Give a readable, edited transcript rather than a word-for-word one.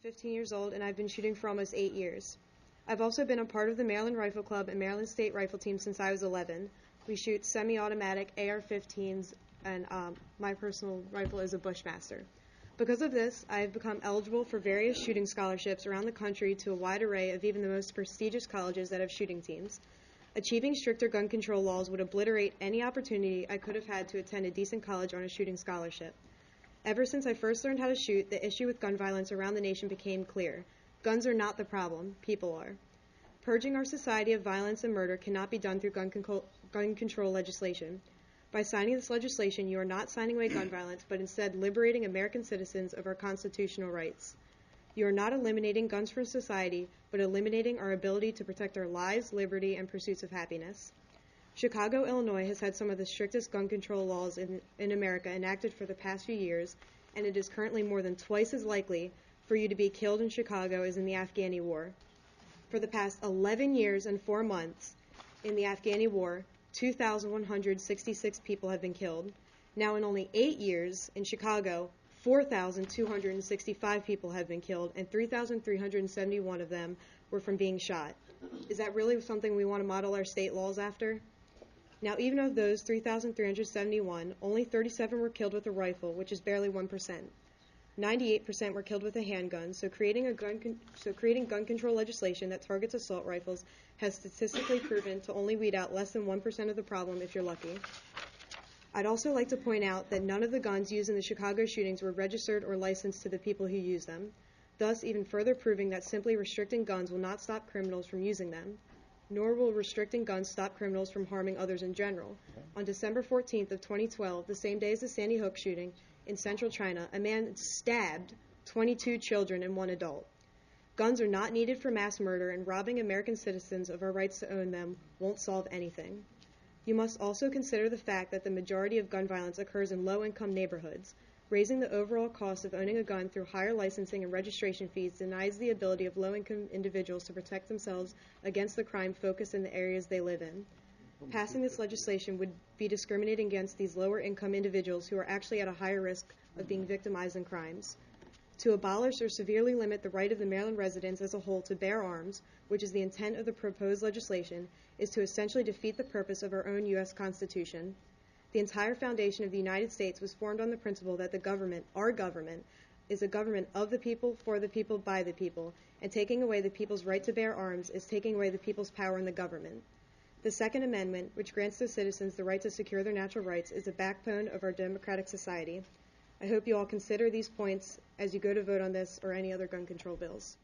15 years old, and I've been shooting for almost 8 years. I've also been a part of the Maryland Rifle Club and Maryland State Rifle Team since I was 11. We shoot semi-automatic AR-15s, and my personal rifle is a Bushmaster. Because of this, I have become eligible for various shooting scholarships around the country to a wide array of even the most prestigious colleges that have shooting teams. Achieving stricter gun control laws would obliterate any opportunity I could have had to attend a decent college on a shooting scholarship. Ever since I first learned how to shoot, the issue with gun violence around the nation became clear. Guns are not the problem, people are. Purging our society of violence and murder cannot be done through gun control legislation. By signing this legislation, you are not signing away gun violence, but instead liberating American citizens of our constitutional rights. You are not eliminating guns from society, but eliminating our ability to protect our lives, liberty, and pursuits of happiness. Chicago, Illinois has had some of the strictest gun control laws in America enacted for the past few years, and it is currently more than twice as likely for you to be killed in Chicago as in the Afghani War. For the past 11 years and 4 months in the Afghani War, 2,166 people have been killed. Now in only 8 years in Chicago, 4,265 people have been killed, and 3,371 of them were from being shot. Is that really something we want to model our state laws after? Now, even of those 3,371, only 37 were killed with a rifle, which is barely 1%. 98% were killed with a handgun, so creating gun control legislation that targets assault rifles has statistically proven to only weed out less than 1% of the problem if you're lucky. I'd also like to point out that none of the guns used in the Chicago shootings were registered or licensed to the people who used them, thus even further proving that simply restricting guns will not stop criminals from using them, nor will restricting guns stop criminals from harming others in general. On December 14th of 2012, the same day as the Sandy Hook shooting in central China, a man stabbed 22 children and 1 adult. Guns are not needed for mass murder, and robbing American citizens of our rights to own them won't solve anything. You must also consider the fact that the majority of gun violence occurs in low-income neighborhoods. Raising the overall cost of owning a gun through higher licensing and registration fees denies the ability of low-income individuals to protect themselves against the crime focused in the areas they live in. Passing this legislation would be discriminating against these lower-income individuals who are actually at a higher risk of being victimized in crimes. To abolish or severely limit the right of the Maryland residents as a whole to bear arms, which is the intent of the proposed legislation, is to essentially defeat the purpose of our own U.S. Constitution. The entire foundation of the United States was formed on the principle that the government, our government, is a government of the people, for the people, by the people, and taking away the people's right to bear arms is taking away the people's power in the government. The Second Amendment, which grants to citizens the right to secure their natural rights, is the backbone of our democratic society. I hope you all consider these points as you go to vote on this or any other gun control bills.